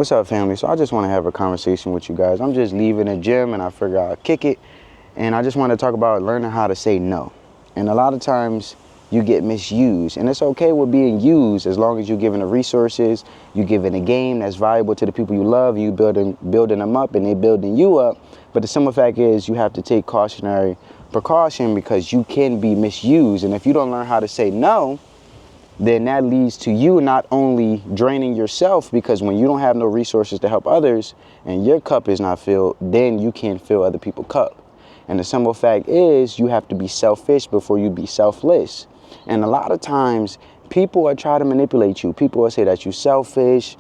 What's up, family? So I just want to have a conversation with you guys. I'm just leaving the gym and I figure I'll kick it. And I just want to talk about learning how to say no. And a lot of times you get misused. And it's okay with being used as long as you're given the resources, you're given a game that's valuable to the people you love, you building them up and they building you up. But the simple fact is you have to take cautionary precaution because you can be misused. And if you don't learn how to say no, then that leads to you not only draining yourself, because when you don't have no resources to help others and your cup is not filled, then you can't fill other people's cup. And the simple fact is you have to be selfish before you be selfless. And a lot of times people will try to manipulate you. People will say that you're selfish.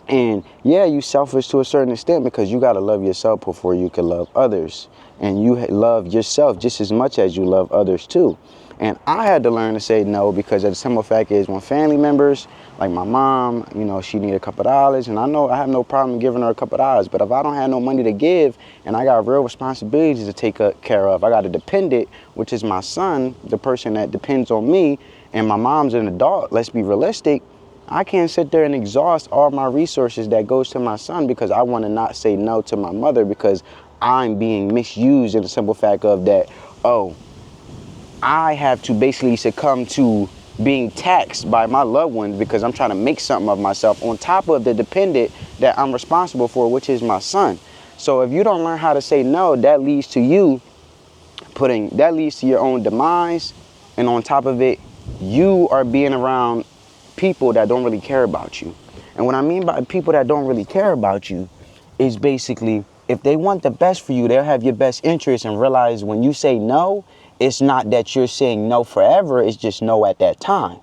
And yeah, you selfish to a certain extent because you got to love yourself before you can love others. And you love yourself just as much as you love others too. And I had to learn to say no because the simple fact is when family members, like my mom, she need a couple dollars, and I know I have no problem giving her a couple dollars, but if I don't have no money to give and I got real responsibilities to take care of, I got a dependent, which is my son, the person that depends on me, and my mom's an adult, let's be realistic, I can't sit there and exhaust all my resources that goes to my son because I want to not say no to my mother because I'm being misused in the simple fact of that, I have to basically succumb to being taxed by my loved ones because I'm trying to make something of myself on top of the dependent that I'm responsible for, which is my son. So if you don't learn how to say no, that leads to your own demise. And on top of it, you are being around people that don't really care about you. And what I mean by people that don't really care about you is basically if they want the best for you, they'll have your best interest and realize when you say no, it's not that you're saying no forever, it's just no at that time.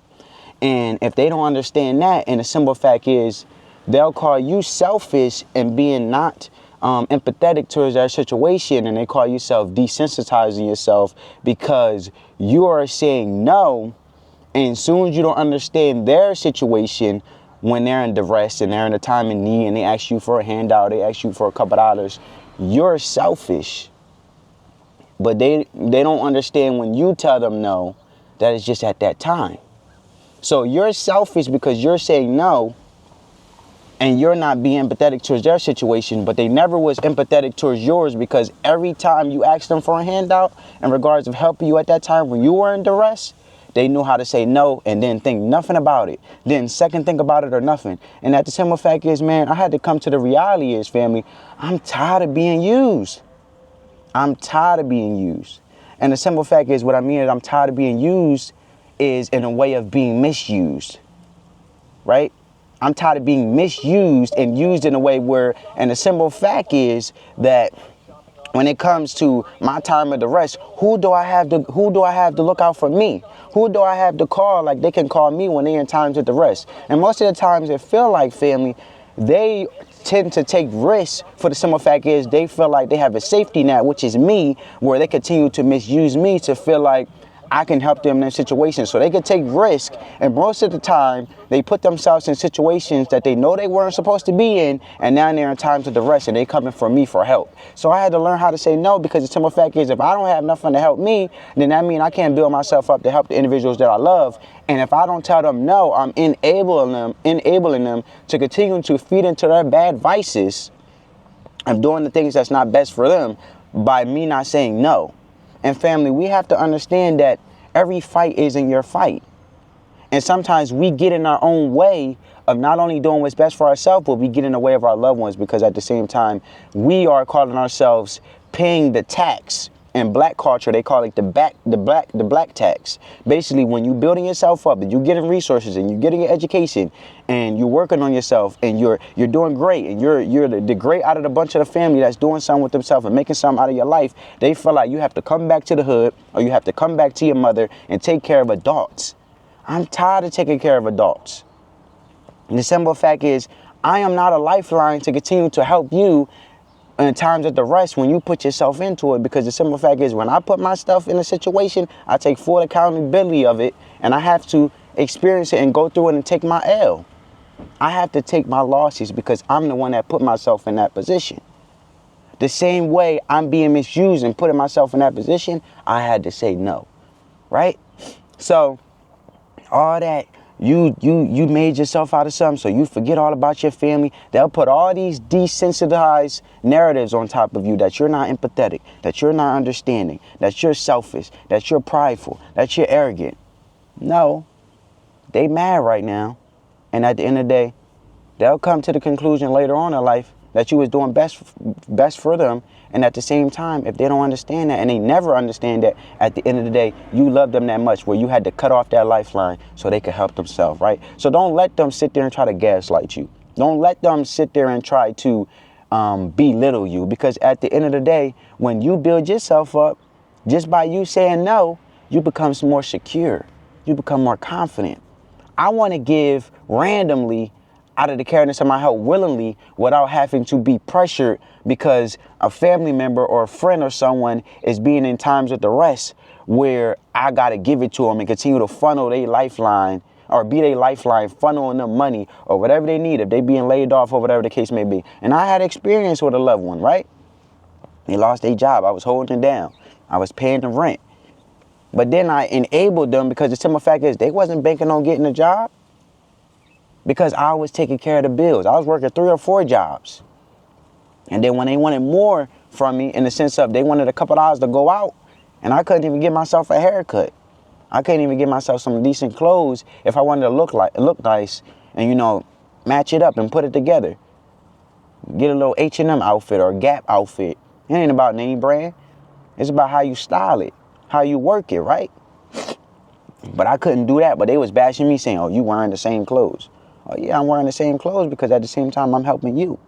And if they don't understand that, and the simple fact is, they'll call you selfish and being not empathetic towards that situation, and they call yourself desensitizing yourself because you are saying no, and as soon as you don't understand their situation, when they're in duress and they're in a time of need and they ask you for a handout, they ask you for a couple dollars, you're selfish. But they don't understand when you tell them no, that it's just at that time. So you're selfish because you're saying no and you're not being empathetic towards their situation, but they never was empathetic towards yours because every time you asked them for a handout in regards of helping you at that time when you were in duress, they knew how to say no and then think nothing about it. Then second think about it or nothing. And that the simple fact is, man, I had to come to the reality is, family, I'm tired of being used. I'm tired of being used. And the simple fact is what I mean is I'm tired of being used is in a way of being misused, right? I'm tired of being misused and used in a way where, and the simple fact is that when it comes to my time of duress, who do I have to look out for me? Who do I have to call like they can call me when they're in times of duress? And most of the times it feel like family, they tend to take risks for the simple fact is they feel like they have a safety net, which is me, where they continue to misuse me to feel like I can help them in their situations. So they can take risk, and most of the time they put themselves in situations that they know they weren't supposed to be in, and now they're in times of duress and they coming for me for help. So I had to learn how to say no because the simple fact is if I don't have nothing to help me, then that means I can't build myself up to help the individuals that I love. And if I don't tell them no, I'm enabling them to continue to feed into their bad vices of doing the things that's not best for them by me not saying no. And family, we have to understand that every fight isn't your fight. And sometimes we get in our own way of not only doing what's best for ourselves, but we get in the way of our loved ones because at the same time, we are calling ourselves paying the tax. In black culture, they call it the black tax. Basically, when you're building yourself up and you're getting resources and you're getting your education and you're working on yourself and you're doing great and you're the great out of the bunch of the family that's doing something with themselves and making something out of your life, they feel like you have to come back to the hood or you have to come back to your mother and take care of adults. I'm tired of taking care of adults. And the simple fact is, I am not a lifeline to continue to help you in times of duress when you put yourself into it, because the simple fact is when I put my stuff in a situation, I take full accountability of it and I have to experience it and go through it and take my L. I have to take my losses because I'm the one that put myself in that position. The same way I'm being misused and putting myself in that position, I had to say no, right? So all that You made yourself out of something, so you forget all about your family. They'll put all these desensitized narratives on top of you that you're not empathetic, that you're not understanding, that you're selfish, that you're prideful, that you're arrogant. No, they mad right now. And at the end of the day, they'll come to the conclusion later on in life that you was doing best for them. And at the same time, if they don't understand that, and they never understand that, at the end of the day, you love them that much where you had to cut off that lifeline so they could help themselves, right? So don't let them sit there and try to gaslight you. Don't let them sit there and try to belittle you, because at the end of the day, when you build yourself up, just by you saying no, you become more secure. You become more confident. I want to give randomly out of the kindness of my heart willingly without having to be pressured because a family member or a friend or someone is being in times of duress where I got to give it to them and continue to funnel their lifeline or be their lifeline, funneling them money or whatever they need if they being laid off or whatever the case may be. And I had experience with a loved one, right? They lost their job. I was holding them down. I was paying the rent. But then I enabled them because the simple fact is they wasn't banking on getting a job because I was taking care of the bills. I was working 3 or 4 jobs. And then when they wanted more from me in the sense of they wanted a couple dollars to go out and I couldn't even get myself a haircut. I couldn't even get myself some decent clothes if I wanted to look nice and, you know, match it up and put it together. Get a little H&M outfit or a Gap outfit. It ain't about name brand. It's about how you style it, how you work it, right? But I couldn't do that. But they was bashing me saying, oh, you wearing the same clothes. Oh, yeah, I'm wearing the same clothes because at the same time, I'm helping you.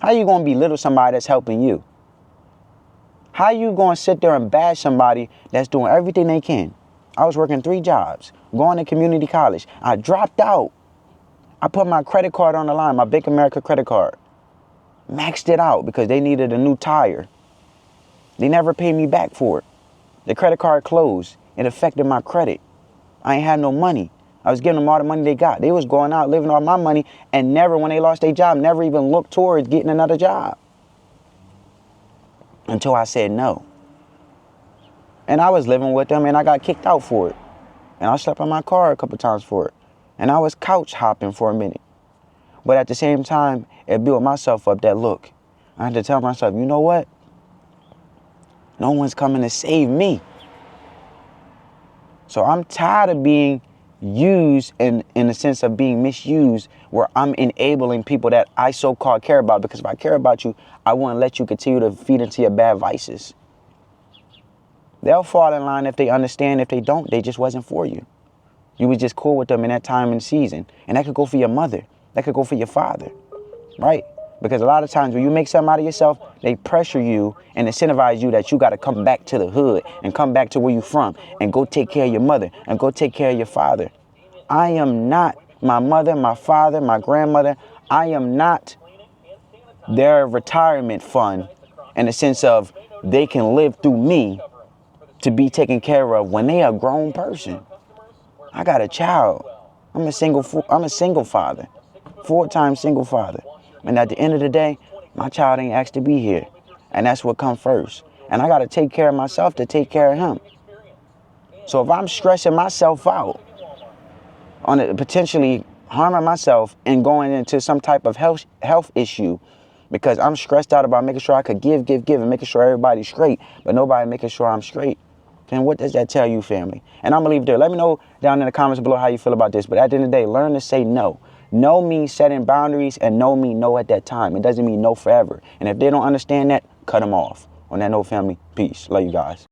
How you going to belittle somebody that's helping you? How you going to sit there and bash somebody that's doing everything they can? I was working 3 jobs, going to community college. I dropped out. I put my credit card on the line, my Bank America credit card. Maxed it out because they needed a new tire. They never paid me back for it. The credit card closed. It affected my credit. I ain't had no money. I was giving them all the money they got. They was going out living off my money and never, when they lost their job, never even looked towards getting another job. Until I said no. And I was living with them and I got kicked out for it. And I slept in my car a couple times for it. And I was couch hopping for a minute. But at the same time, it built myself up that look. I had to tell myself, you know what? No one's coming to save me. So I'm tired of being used in the sense of being misused where I'm enabling people that I so-called care about. Because if I care about you, I wouldn't let you continue to feed into your bad vices. They'll fall in line if they understand. If they don't, they just wasn't for you. You was just cool with them in that time and season. And that could go for your mother. That could go for your father, right? Because a lot of times when you make something out of yourself, they pressure you and incentivize you that you got to come back to the hood and come back to where you from and go take care of your mother and go take care of your father. I am not my mother, my father, my grandmother. I am not their retirement fund in the sense of they can live through me to be taken care of when they are a grown person. I got a child. I'm a single father, 4-time single father. And at the end of the day, my child ain't asked to be here. And that's what comes first. And I got to take care of myself to take care of him. So if I'm stressing myself out on it, potentially harming myself and going into some type of health issue because I'm stressed out about making sure I could give and making sure everybody's straight, but nobody making sure I'm straight, then what does that tell you, family? And I'm going to leave it there. Let me know down in the comments below how you feel about this. But at the end of the day, learn to say no. No means setting boundaries, and no means no at that time. It doesn't mean no forever. And if they don't understand that, cut them off. On that note, family, peace. Love you guys.